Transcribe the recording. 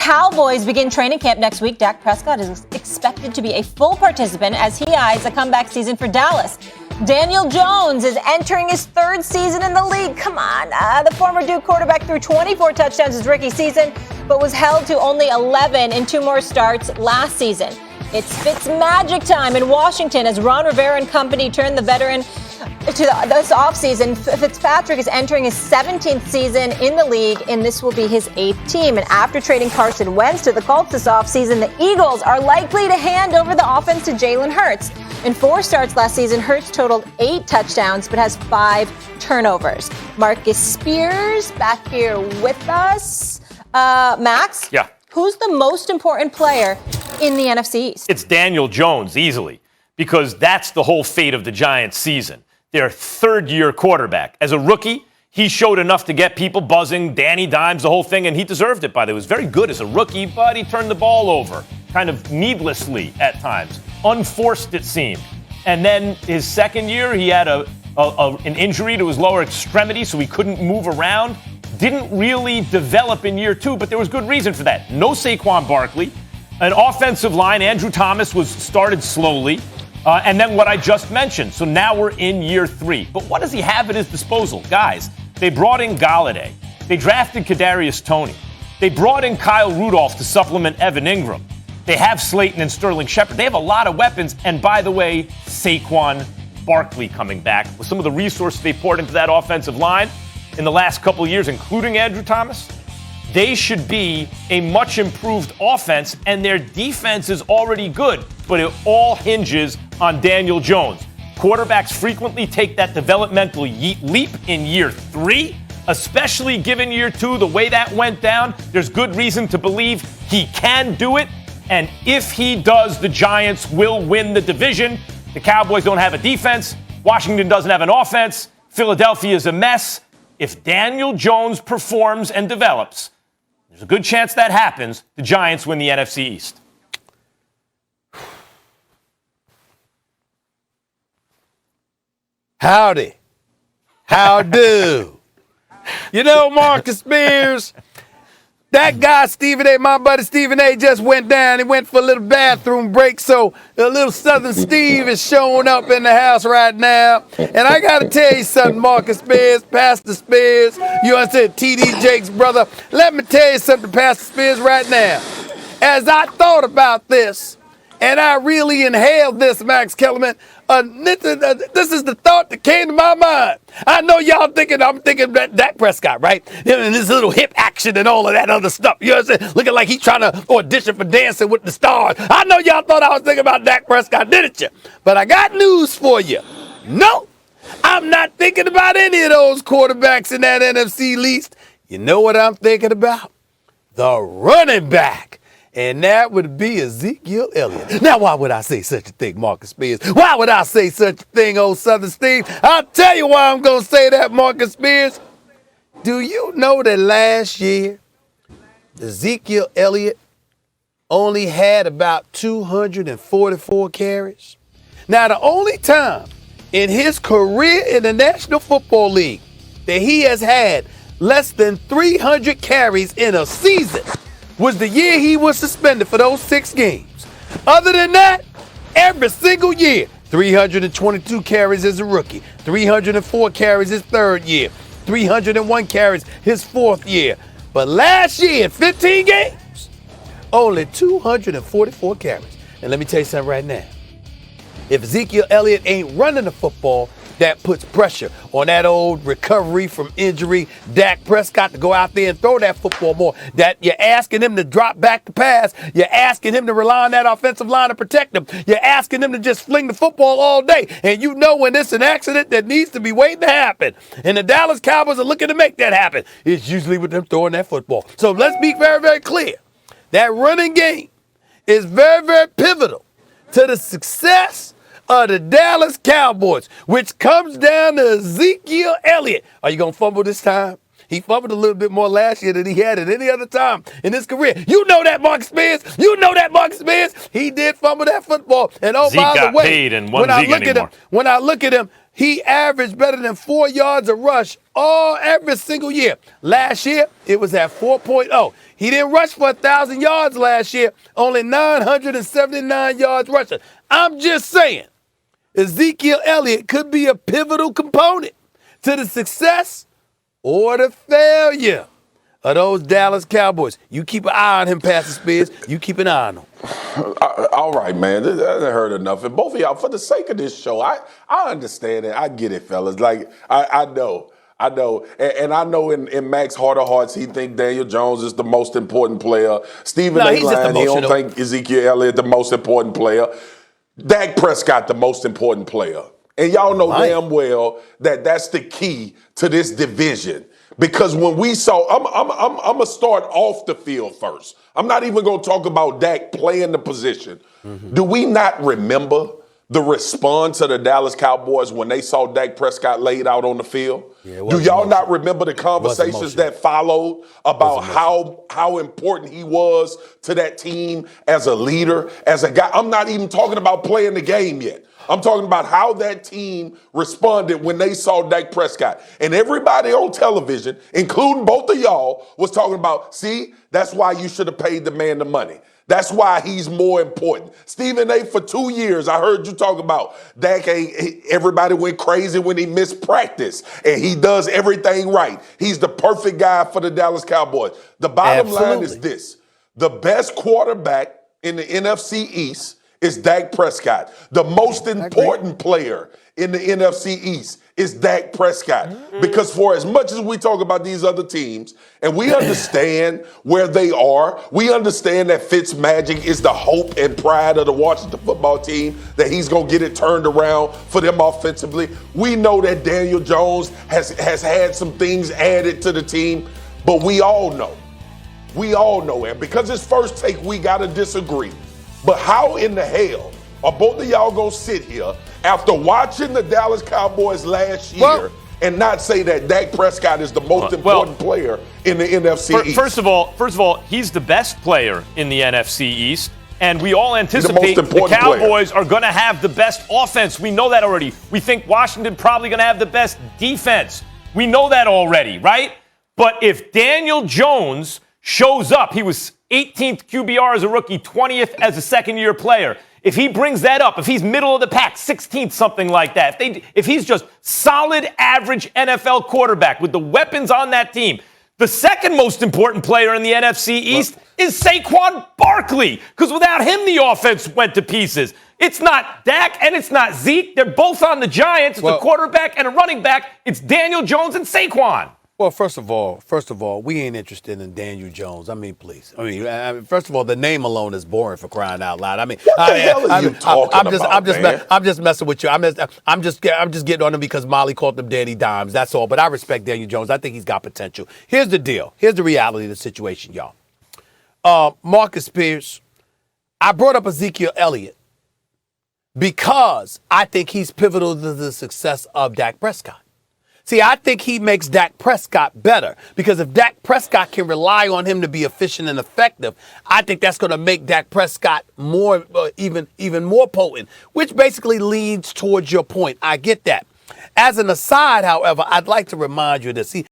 Cowboys begin training camp next week. Dak Prescott is expected to be a full participant as he eyes a comeback season for Dallas. Daniel Jones is entering his third season in the league. Come on. The former Duke quarterback threw 24 touchdowns his rookie season, but was held to only 11 in 2 more starts last season. It's Fitzmagic time in Washington as Ron Rivera and company turn the veteran to this offseason. Fitzpatrick is entering his 17th season in the league, and this will be his 8th team. And after trading Carson Wentz to the Colts this offseason, the Eagles are likely to hand over the offense to Jalen Hurts. In 4 starts last season, Hurts totaled 8 touchdowns but has 5 turnovers. Marcus Spears back here with us. Max? Yeah. Who's the most important player in the NFC East? It's Daniel Jones, easily, because that's the whole fate of the Giants season. Their third-year quarterback. As a rookie, he showed enough to get people buzzing, Danny Dimes, the whole thing, and he deserved it, by the way. He was very good as a rookie, but he turned the ball over, kind of needlessly at times. Unforced, it seemed. And then his second year, he had an injury to his lower extremity, so he couldn't move around. Didn't really develop in year 2, but there was good reason for that. No Saquon Barkley. An offensive line, Andrew Thomas, was started slowly. And then what I just mentioned. So now we're in year 3. But what does he have at his disposal? Guys, they brought in Galladay. They drafted Kadarius Toney. They brought in Kyle Rudolph to supplement Evan Ingram. They have Slayton and Sterling Shepard. They have a lot of weapons. And by the way, Saquon Barkley coming back with some of the resources they poured into that offensive line in the last couple of years, including Andrew Thomas. They should be a much improved offense, and their defense is already good, but it all hinges on Daniel Jones. Quarterbacks frequently take that developmental leap in year 3, especially given year 2, the way that went down. There's good reason to believe he can do it, and if he does, the Giants will win the division. The Cowboys don't have a defense. Washington doesn't have an offense. Philadelphia is a mess. If Daniel Jones performs and develops, there's a good chance that happens. The Giants win the NFC East. Howdy. How do? You know, Marcus Spears, that guy, Stephen A., my buddy Stephen A., just went down. He went for a little bathroom break, so a little Southern Steve is showing up in the house right now. And I got to tell you something, Marcus Spears, Pastor Spears, you understand, T.D. Jake's brother. Let me tell you something, Pastor Spears, right now. As I thought about this, and I really inhaled this, Max Kellerman, this is the thought that came to my mind. I know y'all thinking, I'm thinking that Dak Prescott, right? And this little hip action and all of that other stuff. You know what I'm saying? Looking like he's trying to audition for Dancing with the Stars. I know y'all thought I was thinking about Dak Prescott, didn't you? But I got news for you. No, I'm not thinking about any of those quarterbacks in that NFC East. You know what I'm thinking about? The running back. And that would be Ezekiel Elliott. Now, why would I say such a thing, Marcus Spears? Why would I say such a thing, old Southern Steve? I'll tell you why I'm going to say that, Marcus Spears. Do you know that last year, Ezekiel Elliott only had about 244 carries? Now, the only time in his career in the National Football League that he has had less than 300 carries in a season was the year he was suspended for those 6 games. Other than that, every single year, 322 carries as a rookie, 304 carries his 3rd year, 301 carries his 4th year. But last year, in 15 games, only 244 carries. And let me tell you something right now. If Ezekiel Elliott ain't running the football, that puts pressure on that old recovery from injury Dak Prescott to go out there and throw that football more. That you're asking him to drop back to pass. You're asking him to rely on that offensive line to protect him. You're asking him to just fling the football all day. And you know when it's an accident that needs to be waiting to happen, and the Dallas Cowboys are looking to make that happen, it's usually with them throwing that football. So let's be very, very clear. That running game is very, very pivotal to the success of the Dallas Cowboys, which comes down to Ezekiel Elliott. Are you going to fumble this time? He fumbled a little bit more last year than he had at any other time in his career. You know that, Marcus Spears. You know that, Marcus Spears. He did fumble that football. And oh, Zeke by the got way, paid and wasn't Zeke anymore. when I look at him, he averaged better than 4 yards a rush every single year. Last year, it was at 4.0. He didn't rush for 1,000 yards last year, only 979 yards rushing. I'm just saying, Ezekiel Elliott could be a pivotal component to the success or the failure of those Dallas Cowboys. You keep an eye on him, Pastor Spears. You keep an eye on him. All right, man. I heard enough. And both of y'all, for the sake of this show, I understand it. I get it, fellas. Like, I know. And I know in Mac's heart of hearts, he think Daniel Jones is the most important player. Stephen A. Lyne, he don't think Ezekiel Elliott the most important player. Dak Prescott the most important player. And y'all know damn well that that's the key to this division. Because when we saw, I'm gonna start off the field first. I'm not even gonna talk about Dak playing the position. Mm-hmm. Do we not remember the response of the Dallas Cowboys when they saw Dak Prescott laid out on the field? Yeah, do y'all not remember the conversations that followed about how important he was to that team as a leader, as a guy? I'm not even talking about playing the game yet. I'm talking about how that team responded when they saw Dak Prescott. And everybody on television, including both of y'all, was talking about, see, that's why you should have paid the man the money. That's why he's more important. Stephen A., for 2 years, I heard you talk about Dak. Everybody went crazy when he missed practice, and he does everything right. He's the perfect guy for the Dallas Cowboys. The bottom line is this. The best quarterback in the NFC East is Dak Prescott. The most important player in the NFC East is Dak Prescott. Mm-hmm. Because for as much as we talk about these other teams, and we understand where they are, we understand that Fitzmagic is the hope and pride of the Washington football team, that he's going to get it turned around for them offensively. We know that Daniel Jones has had some things added to the team, but we all know, and because it's first take, we got to disagree. But how in the hell are both of y'all going to sit here after watching the Dallas Cowboys last year and not say that Dak Prescott is the most important player in the NFC East? First of all, he's the best player in the NFC East, and we all anticipate the Cowboys are going to have the best offense. We know that already. We think Washington probably going to have the best defense. We know that already, right? But if Daniel Jones shows up, he was 18th QBR as a rookie, 20th as a second-year player. If he brings that up, if he's middle of the pack, 16th, something like that, if he's just solid, average NFL quarterback with the weapons on that team, the second most important player in the NFC East is Saquon Barkley, because without him, the offense went to pieces. It's not Dak and it's not Zeke. They're both on the Giants. It's a quarterback and a running back. It's Daniel Jones and Saquon. Well, first of all, we ain't interested in Daniel Jones. I mean, please. I mean, first of all, the name alone is boring for crying out loud. I mean, I'm just messing with you. I'm just getting on him because Molly called him Danny Dimes. That's all. But I respect Daniel Jones. I think he's got potential. Here's the deal. Here's the reality of the situation, y'all. Marcus Spears, I brought up Ezekiel Elliott because I think he's pivotal to the success of Dak Prescott. See, I think he makes Dak Prescott better because if Dak Prescott can rely on him to be efficient and effective, I think that's going to make Dak Prescott more, even more potent, which basically leads towards your point. I get that. As an aside, however, I'd like to remind you of this. See,